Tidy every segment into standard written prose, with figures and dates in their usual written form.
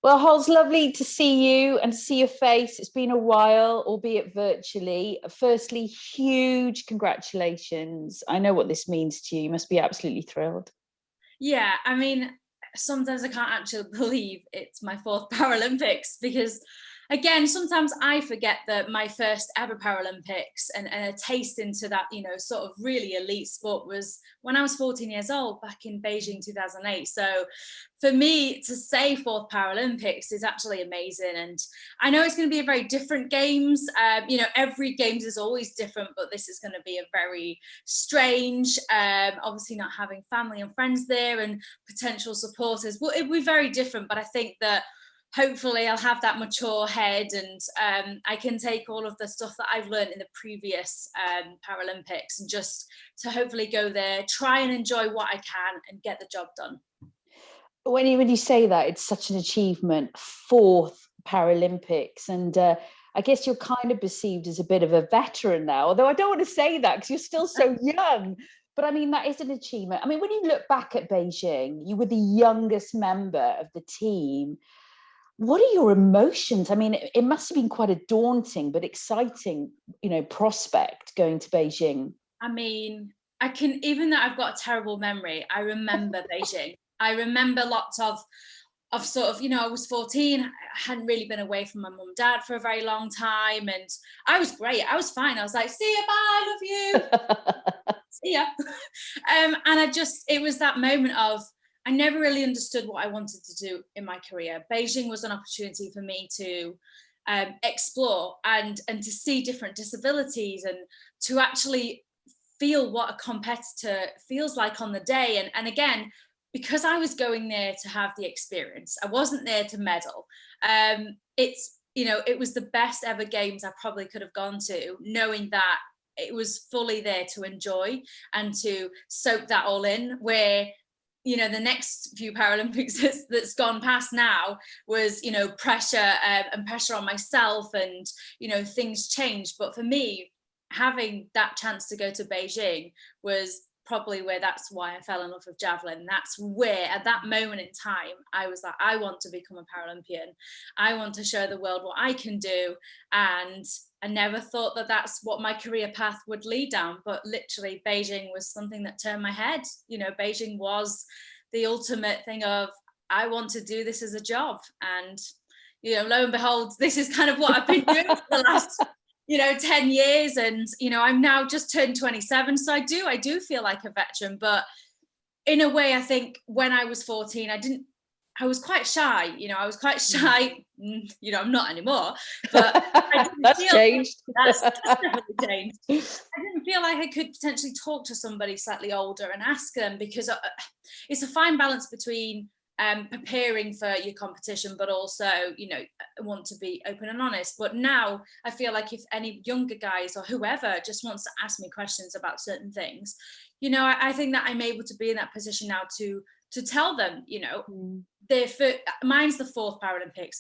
Well, Hol's lovely to see you and see your face. It's been a while, albeit virtually. Firstly, huge congratulations. I know what this means to you. You must be absolutely thrilled. Yeah, I mean, sometimes I can't actually believe it's my fourth Paralympics because, again, sometimes I forget that my first ever Paralympics and a taste into that, sort of really elite sport was when I was 14 years old back in Beijing 2008. So for me to say fourth Paralympics is actually amazing. And I know it's going to be a very different games. Every games is always different, but this is going to be a very strange, obviously not having family and friends there and potential supporters. Well, it'll be very different, but I think that hopefully I'll have that mature head and I can take all of the stuff that I've learned in the previous Paralympics and just to hopefully go there, try and enjoy what I can and get the job done. When you say that, it's such an achievement, fourth Paralympics. And I guess you're kind of perceived as a bit of a veteran now, although I don't want to say that because you're still so young. But I mean, that is an achievement. I mean, when you look back at Beijing, you were the youngest member of the team. What are your emotions? I mean, it must have been quite a daunting but exciting, prospect going to Beijing. I mean, I can, even though I've got a terrible memory, I remember Beijing. I remember lots of sort of, I was 14, I hadn't really been away from my mum and dad for a very long time. And I was great. I was fine. I was like, see you, bye, love you. See ya. It was that moment of, I never really understood what I wanted to do in my career. Beijing was an opportunity for me to explore and to see different disabilities and to actually feel what a competitor feels like on the day. And again, because I was going there to have the experience, I wasn't there to medal. It was the best ever games I probably could have gone to, knowing that it was fully there to enjoy and to soak that all in, where the next few Paralympics that's gone past now was, pressure and pressure on myself and, things changed. But for me, having that chance to go to Beijing was probably where that's why I fell in love with javelin. That's where at that moment in time, I was like, I want to become a Paralympian. I want to show the world what I can do. And I never thought that that's what my career path would lead down, but literally Beijing was something that turned my head. Beijing was the ultimate thing of, I want to do this as a job. And, lo and behold, this is kind of what I've been doing for the last 10 years. And, I'm now just turned 27. So I do feel like a veteran, but in a way, I think when I was 14, I was quite shy, I was quite shy, I'm not anymore, but I didn't That's feel changed. that's definitely changed. I didn't feel like I could potentially talk to somebody slightly older and ask them, because it's a fine balance between preparing for your competition, but also, want to be open and honest. But now I feel like if any younger guys or whoever just wants to ask me questions about certain things, I think that I'm able to be in that position now to tell them, mine's the fourth Paralympics.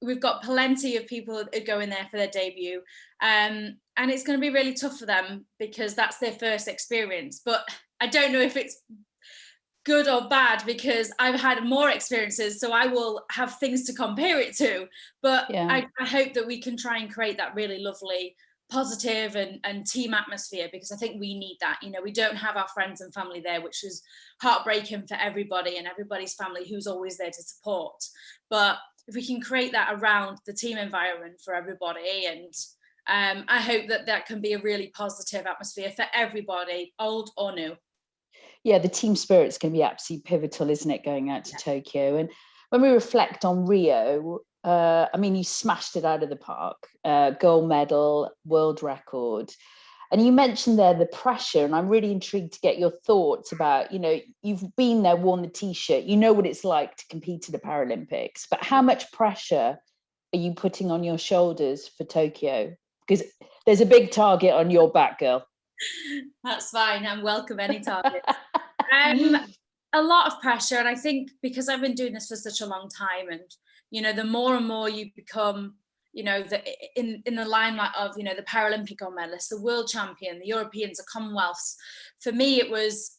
We've got plenty of people who go in there for their debut. And it's going to be really tough for them because that's their first experience. But I don't know if it's good or bad because I've had more experiences, so I will have things to compare it to. But Yeah. I hope that we can try and create that really lovely, positive and team atmosphere, because I think we need that. We don't have our friends and family there, which is heartbreaking for everybody and everybody's family who's always there to support. But if we can create that around the team environment for everybody, and I hope that that can be a really positive atmosphere for everybody, old or new. Yeah, the team spirit's going to be absolutely pivotal, isn't it, going out to Tokyo? And when we reflect on Rio, I mean, you smashed it out of the park, gold medal, world record. And you mentioned there the pressure, and I'm really intrigued to get your thoughts about, you've been there, worn the T-shirt, you know what it's like to compete at the Paralympics, but how much pressure are you putting on your shoulders for Tokyo? Because there's a big target on your back, girl. That's fine. I'm welcome any target. A lot of pressure, and I think because I've been doing this for such a long time, and the more and more you become, in the limelight of the Paralympic gold medalist, the world champion, the Europeans, the Commonwealths. For me, it was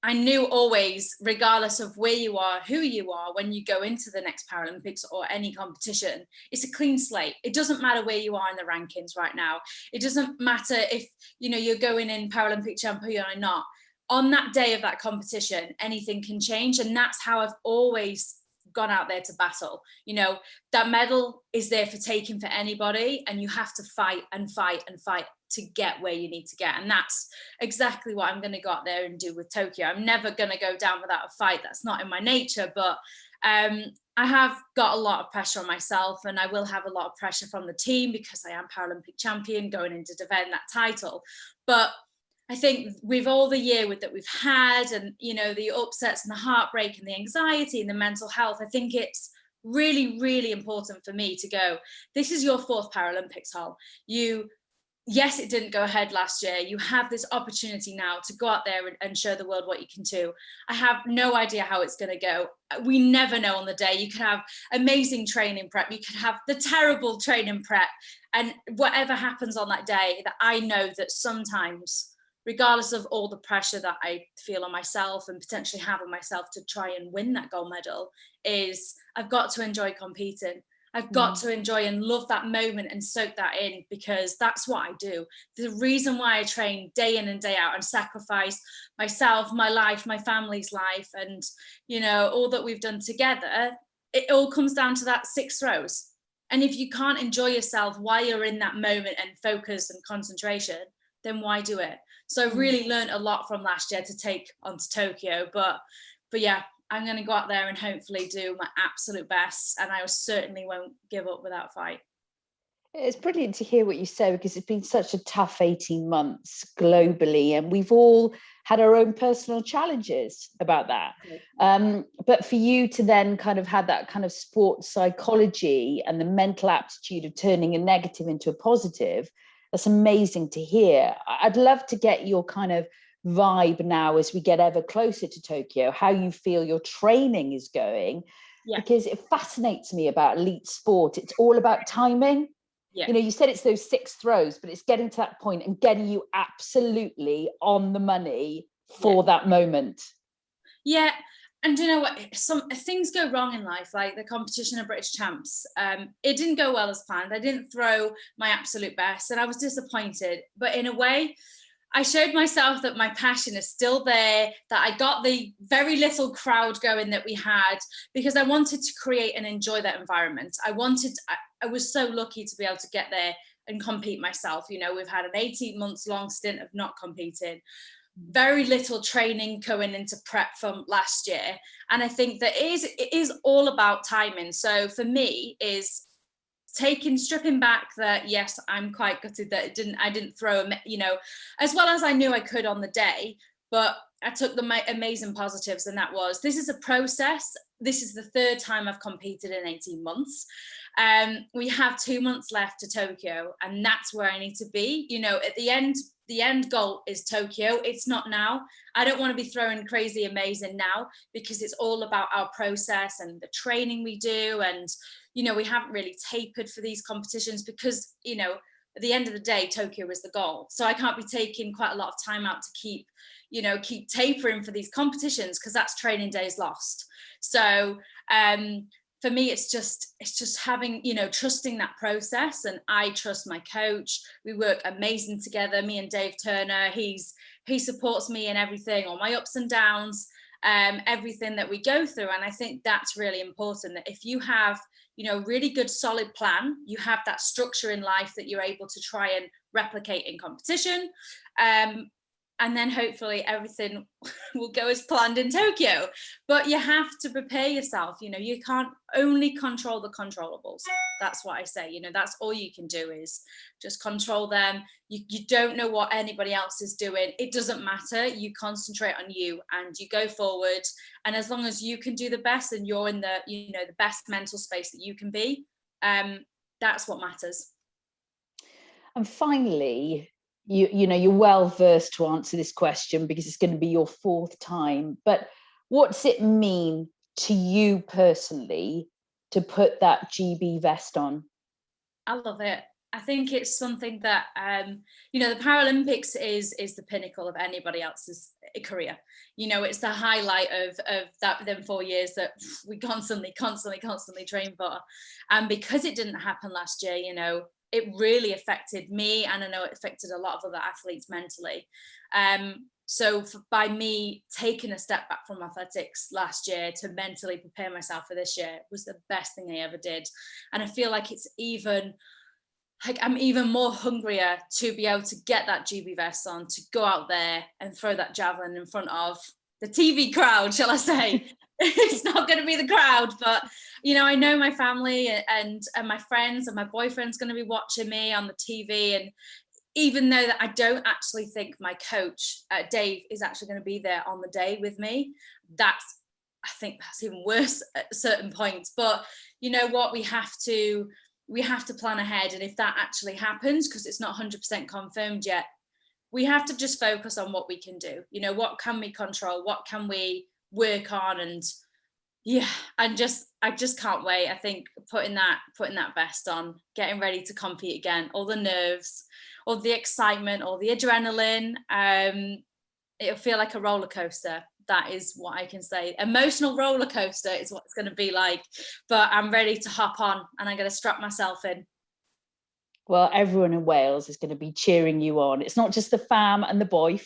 I knew always, regardless of where you are, who you are, when you go into the next Paralympics or any competition, it's a clean slate. It doesn't matter where you are in the rankings right now. It doesn't matter if, you know, you're going in Paralympic champion or not. On that day of that competition, anything can change. And that's how I've always gone out there to battle. You know, that medal is there for taking for anybody, and you have to fight and fight and fight to get where you need to get. And that's exactly what I'm going to go out there and do with Tokyo. I'm never going to go down without a fight. That's not in my nature, but I have got a lot of pressure on myself, and I will have a lot of pressure from the team because I am Paralympic champion going in to defend that title. But I think with all the year that we've had, and, you know, the upsets and the heartbreak and the anxiety and the mental health, I think it's really, really important for me to go, this is your 4th Paralympics, Hol. Yes, it didn't go ahead last year. You have this opportunity now to go out there and show the world what you can do. I have no idea how it's going to go. We never know on the day. You could have amazing training prep. You could have the terrible training prep. And whatever happens on that day, that I know that sometimes, regardless of all the pressure that I feel on myself and potentially have on myself to try and win that gold medal, is I've got to enjoy competing. I've got to enjoy and love that moment and soak that in, because that's what I do. The reason why I train day in and day out and sacrifice myself, my life, my family's life, and, you know, all that we've done together, it all comes down to that 6 throws. And if you can't enjoy yourself while you're in that moment and focus and concentration, then why do it? So I really learned a lot from last year to take on to Tokyo. But yeah, I'm going to go out there and hopefully do my absolute best, and I certainly won't give up without fight. It's brilliant to hear what you say, because it's been such a tough 18 months globally, and we've all had our own personal challenges about that. But for you to then kind of have that kind of sports psychology and the mental aptitude of turning a negative into a positive, that's amazing to hear. I'd love to get your kind of vibe now as we get ever closer to Tokyo, how you feel your training is going, because it fascinates me about elite sport. It's all about timing. You know, you said it's those 6 throws, but it's getting to that point and getting you absolutely on the money for that moment. Yeah. And you know what, some things go wrong in life, like the competition of British champs. It didn't go well as planned. I didn't throw my absolute best, and I was disappointed. But in a way, I showed myself that my passion is still there, that I got the very little crowd going that we had, because I wanted to create and enjoy that environment. I was so lucky to be able to get there and compete myself. You know, we've had an 18 months long stint of not competing, very little training going into prep from last year. And I think that it is all about timing. So for me, is stripping back that, yes, I'm quite gutted that I didn't throw, you know, as well as I knew I could on the day, but I took the amazing positives, and that was, this is a process. This is the 3rd time I've competed in 18 months. We have 2 months left to Tokyo, and that's where I need to be. You know, at the end goal is Tokyo. It's not now. I don't want to be throwing crazy amazing now, because it's all about our process and the training we do. And, you know, we haven't really tapered for these competitions because, you know, at the end of the day, Tokyo is the goal. So I can't be taking quite a lot of time out to keep tapering for these competitions, because that's training days lost. So for me, it's just having, you know, trusting that process. And I trust my coach. We work amazing together, me and Dave Turner. He supports me in everything, all my ups and downs, everything that we go through. And I think that's really important, that if you have, you know, really good solid plan, you have that structure in life that you're able to try and replicate in competition. And then hopefully everything will go as planned in Tokyo. But you have to prepare yourself. You know, you can't only control the controllables. That's what I say. You know, that's all you can do, is just control them. You don't know what anybody else is doing. It doesn't matter. You concentrate on you and you go forward. And as long as you can do the best and you're in the, you know, the best mental space that you can be, that's what matters. And finally, you know, you're well versed to answer this question because it's going to be your 4th time, but what's it mean to you personally to put that GB vest on? I love it. I think it's something that, you know, the Paralympics is the pinnacle of anybody else's, career. You know, it's the highlight of that them 4 years that we constantly train for. And because it didn't happen last year, you know, it really affected me, and I know it affected a lot of other athletes mentally. So by me taking a step back from athletics last year to mentally prepare myself for this year was the best thing I ever did. And I feel like it's even, like, I'm even more hungrier to be able to get that GB vest on, to go out there and throw that javelin in front of the TV crowd, shall I say. It's not going to be the crowd, but, you know, I know my family and my friends and my boyfriend's going to be watching me on the TV. And even though that I don't actually think my coach, Dave, is actually going to be there on the day with me, I think that's even worse at certain points. But you know what, we have to plan ahead. And if that actually happens, because it's not 100% confirmed yet, we have to just focus on what we can do. You know, what can we control? What can we work on? And yeah, I just can't wait. I think putting that vest on, getting ready to compete again, all the nerves, all the excitement, all the adrenaline, it'll feel like a roller coaster. That is what I can say. Emotional roller coaster is what it's going to be like, but I'm ready to hop on and I'm going to strap myself in. Well, everyone in Wales is going to be cheering you on. It's not just the fam and the boys,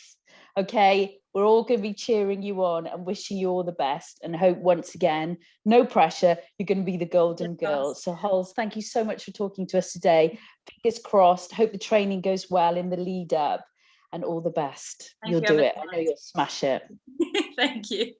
okay? We're all going to be cheering you on and wishing you all the best, and hope once again, no pressure, you're going to be the golden girl. So Hols, thank you so much for talking to us today. Fingers crossed. Hope the training goes well in the lead up, and all the best. You'll do it. I know you'll smash it. Thank you.